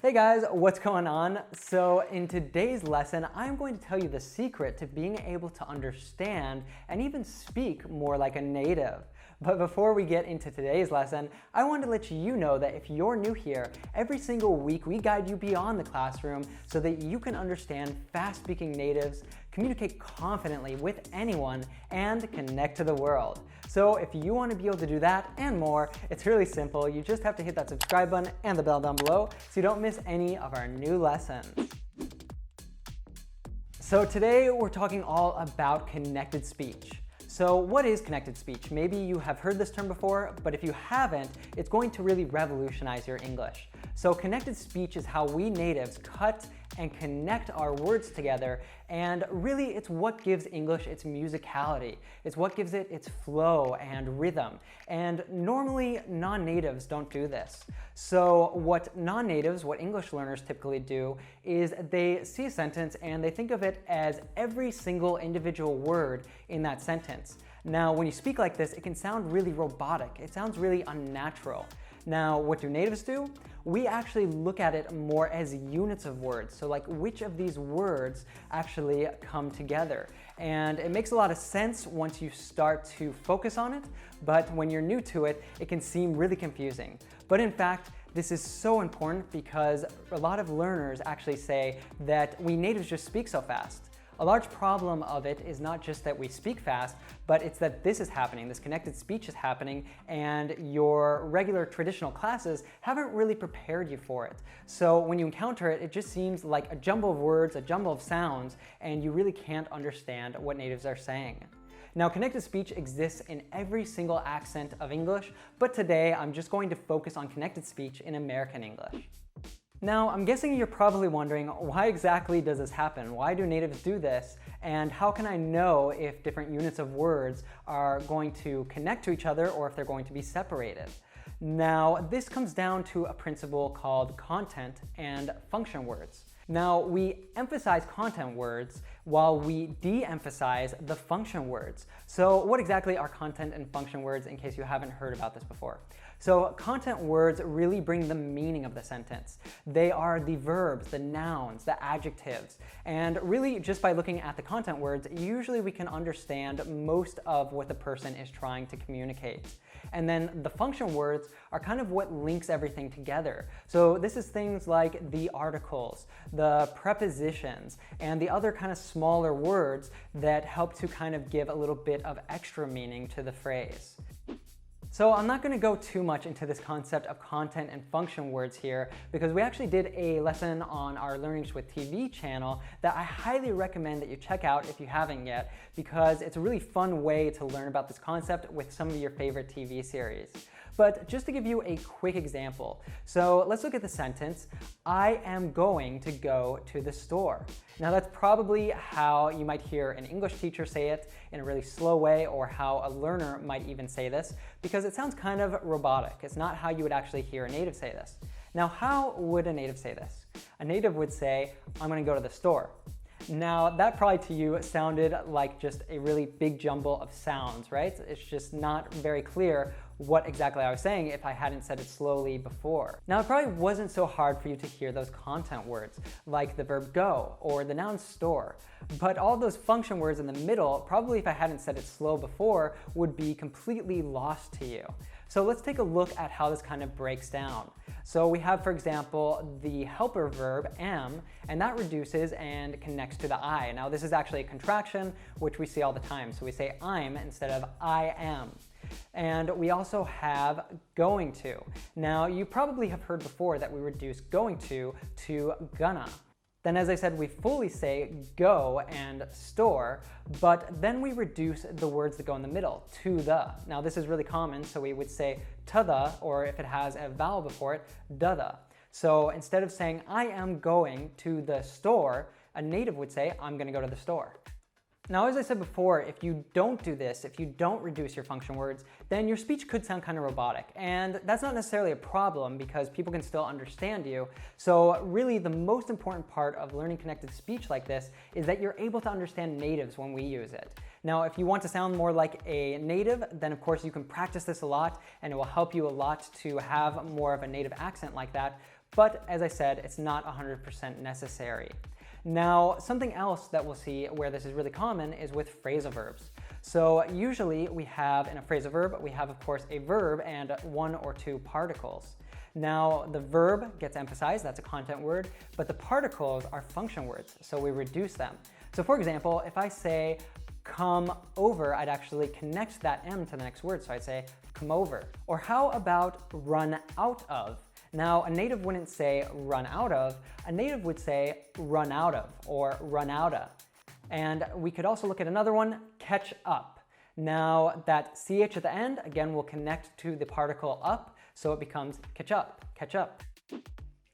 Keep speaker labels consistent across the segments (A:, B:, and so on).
A: Hey guys, what's going on? So in today's lesson, I'm going to tell you the secret to being able to understand and even speak more like a native. But before we get into today's lesson, I want to let you know that if you're new here, every single week we guide you beyond the classroom so that you can understand fast-speaking natives, communicate confidently with anyone, and connect to the world. So if you want to be able to do that and more, it's really simple. You just have to hit that subscribe button and the bell down below so you don't miss any of our new lessons. So today we're talking all about connected speech. So what is connected speech? Maybe you have heard this term before, but if you haven't, it's going to really revolutionize your English. So connected speech is how we natives cut and connect our words together, and really it's what gives English its musicality. It's what gives it its flow and rhythm. And normally non-natives don't do this. So what non-natives, what English learners typically do, is they see a sentence and they think of it as every single individual word in that sentence. Now when you speak like this, it can sound really robotic. It sounds really unnatural. Now, what do natives do? We actually look at it more as units of words. So like which of these words actually come together. And it makes a lot of sense once you start to focus on it, but when you're new to it, it can seem really confusing. But in fact, this is so important because a lot of learners actually say that we natives just speak so fast. A large problem of it is not just that we speak fast, but it's that this is happening, this connected speech is happening, and your regular traditional classes haven't really prepared you for it. So when you encounter it, it just seems like a jumble of words, a jumble of sounds, and you really can't understand what natives are saying. Now, connected speech exists in every single accent of English, but today I'm just going to focus on connected speech in American English. Now, I'm guessing you're probably wondering, why exactly does this happen? Why do natives do this? And how can I know if different units of words are going to connect to each other or if they're going to be separated? Now, this comes down to a principle called content and function words. Now, we emphasize content words while we de-emphasize the function words. So what exactly are content and function words, in case you haven't heard about this before? So content words really bring the meaning of the sentence. They are the verbs, the nouns, the adjectives. And really, just by looking at the content words, usually we can understand most of what the person is trying to communicate. And then the function words are kind of what links everything together. So this is things like the articles, the prepositions, and the other kind of smaller words that help to kind of give a little bit of extra meaning to the phrase. So I'm not going to go too much into this concept of content and function words here because we actually did a lesson on our Learning with TV channel that I highly recommend that you check out if you haven't yet, because it's a really fun way to learn about this concept with some of your favorite TV series. But just to give you a quick example, so let's look at the sentence, I am going to go to the store. Now that's probably how you might hear an English teacher say it in a really slow way, or how a learner might even say this, because it sounds kind of robotic. It's not how you would actually hear a native say this. Now, how would a native say this? A native would say, I'm going to go to the store. Now, that probably to you sounded like just a really big jumble of sounds, right? It's just not very clear what exactly I was saying if I hadn't said it slowly before. Now, it probably wasn't so hard for you to hear those content words, like the verb go or the noun store. But all those function words in the middle, probably if I hadn't said it slow before, would be completely lost to you. So let's take a look at how this kind of breaks down. So we have, for example, the helper verb am, and that reduces and connects to the I. Now this is actually a contraction, which we see all the time. So we say I'm instead of I am. And we also have going to. Now you probably have heard before that we reduce going to gonna. Then, as I said, we fully say go and store, but then we reduce the words that go in the middle, to the. Now this is really common, so we would say to the, or if it has a vowel before it, da the. So instead of saying I am going to the store, a native would say I'm going to go to the store. Now, as I said before, if you don't do this, if you don't reduce your function words, then your speech could sound kind of robotic. And that's not necessarily a problem because people can still understand you. So really the most important part of learning connected speech like this is that you're able to understand natives when we use it. Now, if you want to sound more like a native, then of course you can practice this a lot and it will help you a lot to have more of a native accent like that. But as I said, it's not 100% necessary. Now, something else that we'll see where this is really common is with phrasal verbs. So usually we have, in a phrasal verb, we have of course a verb and one or two particles. Now the verb gets emphasized, that's a content word, but the particles are function words, so we reduce them. So for example, if I say come over, I'd actually connect that M to the next word, so I'd say come over. Or how about run out of? Now, a native wouldn't say run out of, a native would say run out of or run outta. And we could also look at another one, catch up. Now, that CH at the end, again, will connect to the particle up, so it becomes catch up, catch up.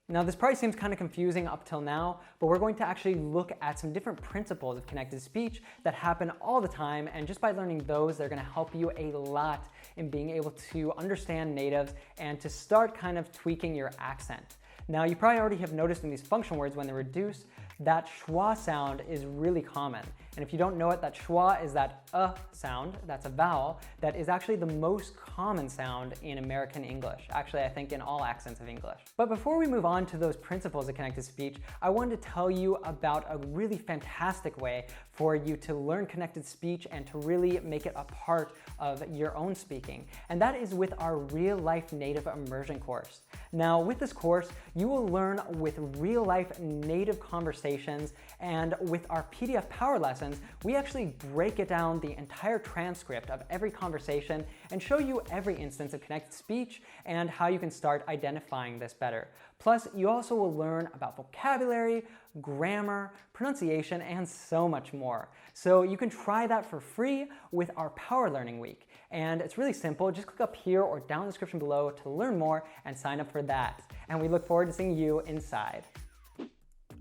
A: Now, this probably seems kind of confusing up till now, but we're going to actually look at some different principles of connected speech that happen all the time, and just by learning those, they're going to help you a lot in being able to understand natives and to start kind of tweaking your accent. Now, you probably already have noticed in these function words when they're reduced, that schwa sound is really common. And if you don't know it, that schwa is that sound, that's a vowel, that is actually the most common sound in American English. Actually, I think in all accents of English. But before we move on to those principles of connected speech, I wanted to tell you about a really fantastic way for you to learn connected speech and to really make it a part of your own speaking. And that is with our Real Life Native Immersion course. Now, with this course, you will learn with real-life native conversations, and with our PDF Power Lessons, we actually break it down the entire transcript of every conversation and show you every instance of connected speech and how you can start identifying this better. Plus, you also will learn about vocabulary, grammar, pronunciation, and so much more. So you can try that for free with our Power Learning Week. And it's really simple. Just click up here or down in the description below to learn more and sign up for that. And we look forward to seeing you inside.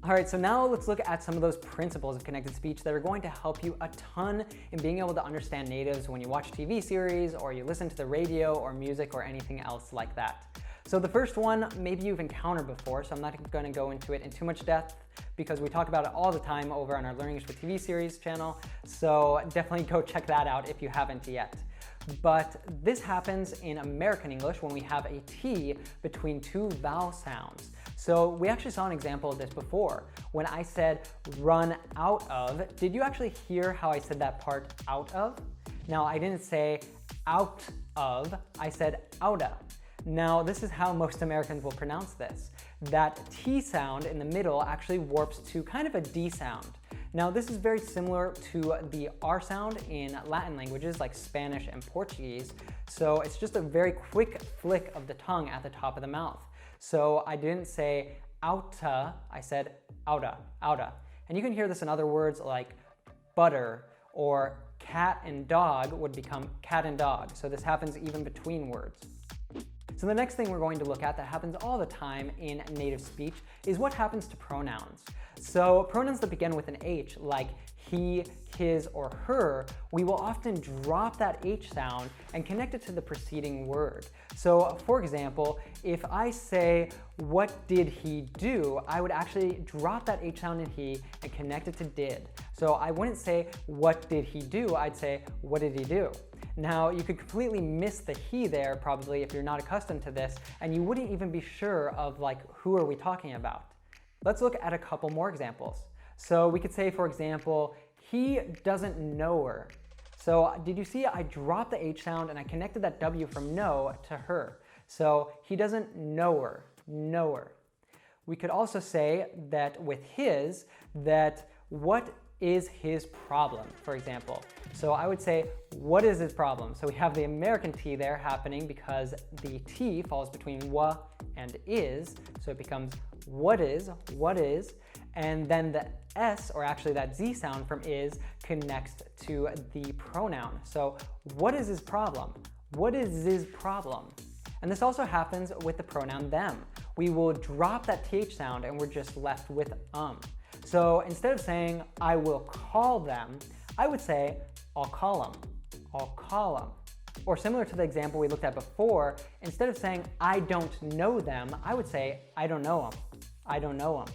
A: All right, so now let's look at some of those principles of connected speech that are going to help you a ton in being able to understand natives when you watch TV series or you listen to the radio or music or anything else like that. So the first one, maybe you've encountered before, so I'm not going to go into it in too much depth because we talk about it all the time over on our Learning English with TV series channel, so definitely go check that out if you haven't yet. But this happens in American English when we have a T between two vowel sounds. So we actually saw an example of this before. When I said run out of, did you actually hear how I said that part out of? Now, I didn't say out of, I said Outta. Now, this is how most Americans will pronounce this. That T sound in the middle actually warps to kind of a D sound. Now, this is very similar to the R sound in Latin languages like Spanish and Portuguese. So it's just a very quick flick of the tongue at the top of the mouth. So I didn't say Outta, I said Outta, Outta. And you can hear this in other words like butter, or cat and dog would become cat and dog. So this happens even between words. So the next thing we're going to look at that happens all the time in native speech is what happens to pronouns. So pronouns that begin with an H, like he, his, or her, we will often drop that H sound and connect it to the preceding word. So for example, if I say, what did he do? I would actually drop that H sound in he and connect it to did. So I wouldn't say, what did he do? I'd say, what did he do? Now, you could completely miss the he there probably if you're not accustomed to this, and you wouldn't even be sure of like, who are we talking about? Let's look at a couple more examples. So we could say, for example, he doesn't know her. So did you see I dropped the H sound and I connected that W from know to her. So he doesn't know her, know her. We could also say that with his, that what is his problem, for example. So I would say, what is his problem? So we have the American T there happening because the T falls between wa and is, so it becomes what is, and then the S, or actually that Z sound from is, connects to the pronoun. So what is his problem? What is his problem? And this also happens with the pronoun them. We will drop that TH sound and we're just left with So instead of saying, I will call them, I would say, I'll call them. I'll call them. Or similar to the example we looked at before, instead of saying, I don't know them, I would say, I don't know them. I don't know them.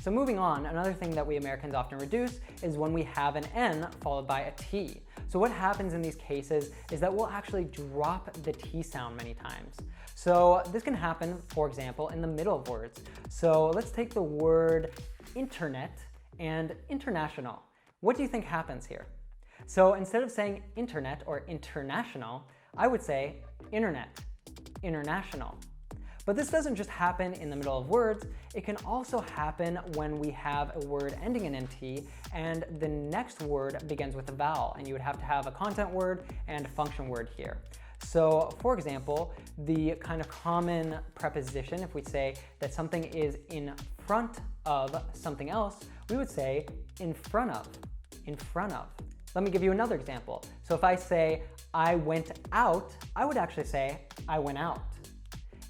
A: So moving on, another thing that we Americans often reduce is when we have an N followed by a T. So what happens in these cases is that we'll actually drop the T sound many times. So this can happen, for example, in the middle of words. So let's take the word internet and international. What do you think happens here? So instead of saying internet or international, I would say internet, international. But this doesn't just happen in the middle of words, it can also happen when we have a word ending in NT and the next word begins with a vowel, and you would have to have a content word and a function word here. So for example, the kind of common preposition, if we say that something is in front of something else, we would say in front of, in front of. Let me give you another example. So if I say I went out, I would actually say I went out.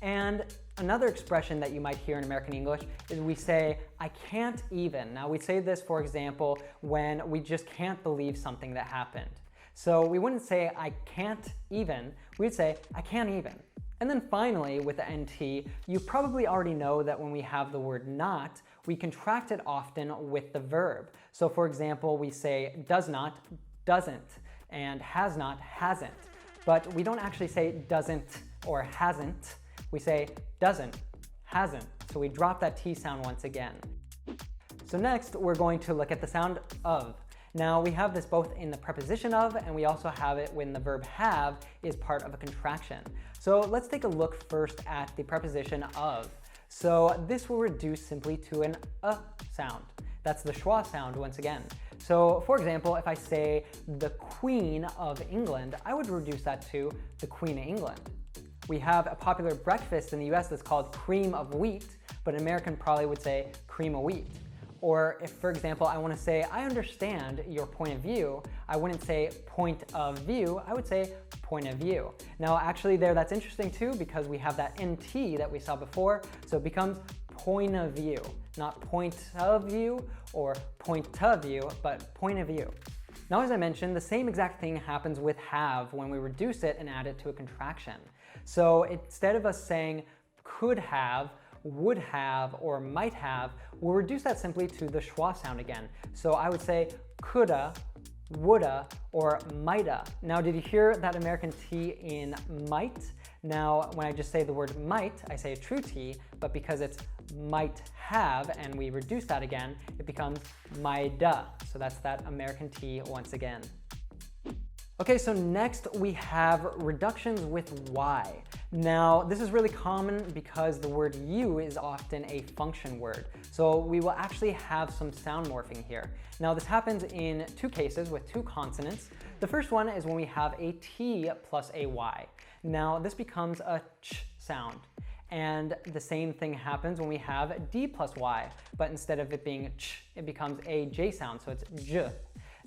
A: And another expression that you might hear in American English is we say, I can't even. Now we say this, for example, when we just can't believe something that happened. So we wouldn't say, I can't even, we'd say, I can't even. And then finally, with the NT, you probably already know that when we have the word not, we contract it often with the verb. So for example, we say does not, doesn't, and has not, hasn't. But we don't actually say doesn't or hasn't. We say doesn't, hasn't. So we drop that T sound once again. So next, we're going to look at the sound of. Now we have this both in the preposition of, and we also have it when the verb have is part of a contraction. So let's take a look first at the preposition of. So this will reduce simply to an sound. That's the schwa sound once again. So for example, if I say the Queen of England, I would reduce that to the Queen of England. We have a popular breakfast in the US that's called cream of wheat, but an American probably would say cream of wheat. Or if, for example, I want to say, I understand your point of view, I wouldn't say point of view, I would say point of view. Now actually there, that's interesting too, because we have that NT that we saw before, so it becomes point of view, not point of view or point of view, but point of view. Now as I mentioned, the same exact thing happens with have when we reduce it and add it to a contraction. So instead of us saying could have, would have, or might have, we'll reduce that simply to the schwa sound again. So I would say coulda, woulda, or mighta. Now did you hear that American T in might? Now when I just say the word might, I say a true T, but because it's might have and we reduce that again, it becomes mighta. So that's that American T once again. Okay, so next we have reductions with Y. Now, this is really common because the word you is often a function word. So we will actually have some sound morphing here. Now, this happens in two cases with two consonants. The first one is when we have a T plus a Y. Now, this becomes a ch sound. And the same thing happens when we have D plus Y, but instead of it being ch, it becomes a J sound, so it's j.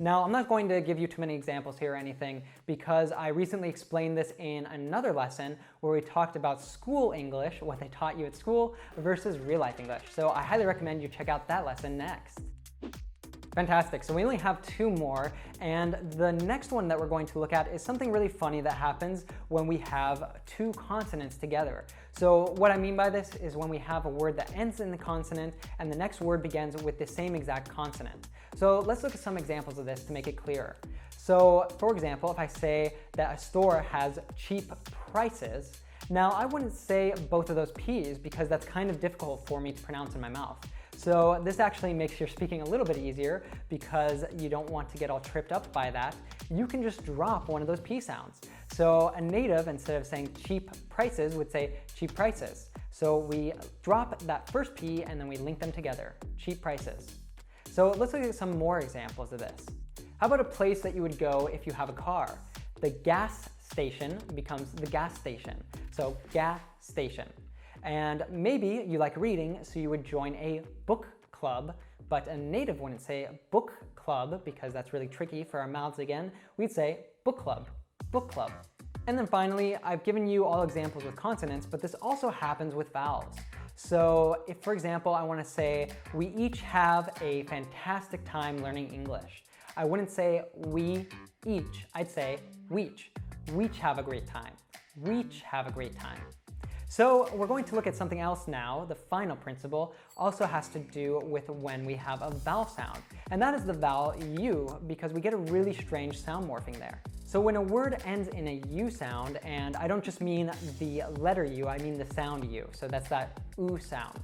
A: Now, I'm not going to give you too many examples here or anything because I recently explained this in another lesson where we talked about school English, what they taught you at school, versus real life English. So I highly recommend you check out that lesson next. Fantastic, so we only have two more, and the next one that we're going to look at is something really funny that happens when we have two consonants together. So what I mean by this is when we have a word that ends in the consonant and the next word begins with the same exact consonant. So let's look at some examples of this to make it clearer. So for example, if I say that a store has cheap prices, now I wouldn't say both of those P's because that's kind of difficult for me to pronounce in my mouth. So this actually makes your speaking a little bit easier because you don't want to get all tripped up by that. You can just drop one of those P sounds. So a native, instead of saying cheap prices, would say cheap prices. So we drop that first P and then we link them together, cheap prices. So let's look at some more examples of this. How about a place that you would go if you have a car? The gas station becomes the gas station. So gas station. And maybe you like reading, so you would join a book club, but a native wouldn't say book club because that's really tricky for our mouths again. We'd say book club, book club. And then finally, I've given you all examples with consonants, but this also happens with vowels. So if, for example, I want to say, we each have a fantastic time learning English, I wouldn't say we each, I'd say weech. Weech have a great time. Weech have a great time. So we're going to look at something else now. The final principle also has to do with when we have a vowel sound, and that is the vowel U, because we get a really strange sound morphing there. So when a word ends in a U sound, and I don't just mean the letter U, I mean the sound U, so that's that oo sound.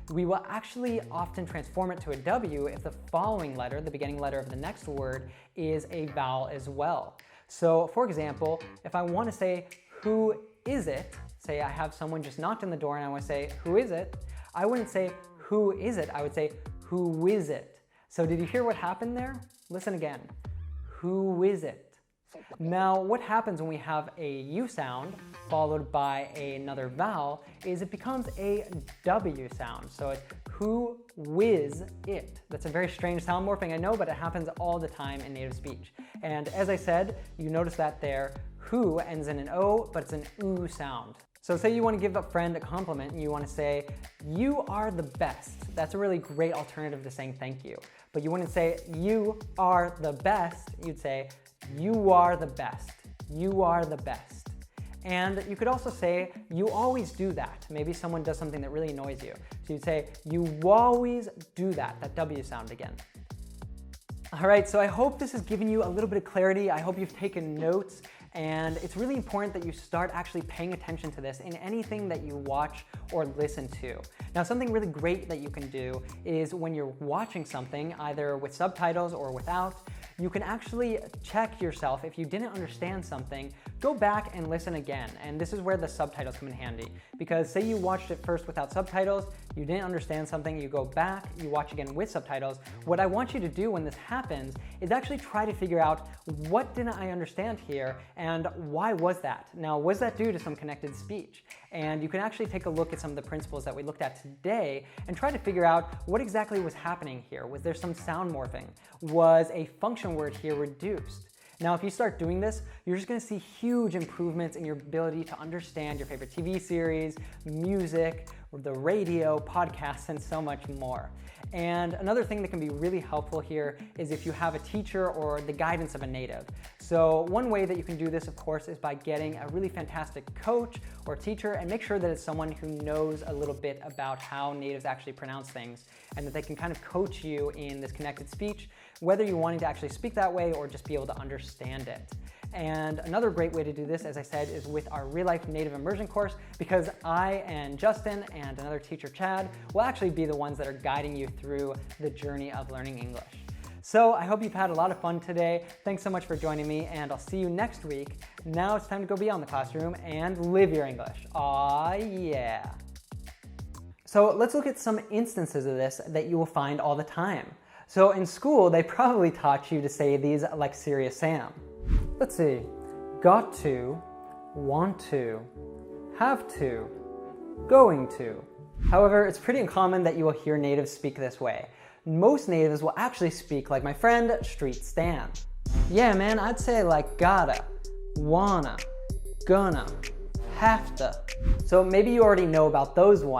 A: We will actually often transform it to a W if the following letter, the beginning letter of the next word, is a vowel as well. So for example, if I want to say who is it, say I have someone just knocked on the door and I want to say who is it, I wouldn't say who is it, I would say who is it. So did you hear what happened there? Listen again. Who is it? Now, what happens when we have a U sound followed by another vowel is it becomes a W sound. So it's who whiz it. That's a very strange sound morphing, I know, but it happens all the time in native speech. And as I said, you notice that there, who ends in an O, but it's an oo sound. So say you want to give a friend a compliment and you want to say, you are the best. That's a really great alternative to saying thank you. But you wouldn't say, you are the best. You'd say, you are the best. You are the best. And you could also say, you always do that. Maybe someone does something that really annoys you. So you'd say, you always do that W sound again. All right, so I hope this has given you a little bit of clarity. I hope you've taken notes. And it's really important that you start actually paying attention to this in anything that you watch or listen to. Now, something really great that you can do is when you're watching something, either with subtitles or without, you can actually check yourself. If you didn't understand something, go back and listen again. And this is where the subtitles come in handy. Because say you watched it first without subtitles, you didn't understand something, you go back, you watch again with subtitles. What I want you to do when this happens is actually try to figure out, what didn't I understand here and why was that? Now, was that due to some connected speech? And you can actually take a look at some of the principles that we looked at today and try to figure out what exactly was happening here. Was there some sound morphing? Was a function word here reduced? Now, if you start doing this, you're just going to see huge improvements in your ability to understand your favorite TV series, music, the radio, podcasts, and so much more. And another thing that can be really helpful here is if you have a teacher or the guidance of a native. So one way that you can do this, of course, is by getting a really fantastic coach or teacher, and make sure that it's someone who knows a little bit about how natives actually pronounce things, and that they can kind of coach you in this connected speech, whether you're wanting to actually speak that way or just be able to understand it. And another great way to do this, as I said, is with our Real Life Native Immersion course, because I and Justin and another teacher, Chad, will actually be the ones that are guiding you through the journey of learning English. So I hope you've had a lot of fun today. Thanks so much for joining me, and I'll see you next week. Now it's time to go beyond the classroom and live your English. Aw, yeah. So let's look at some instances of this that you will find all the time. So in school, they probably taught you to say these like Serious Sam. Let's see, got to, want to, have to, going to. However, it's pretty uncommon that you will hear natives speak this way. Most natives will actually speak like my friend, Street Stan. Yeah, man, I'd say like gotta, wanna, gonna, have to. So maybe you already know about those ones.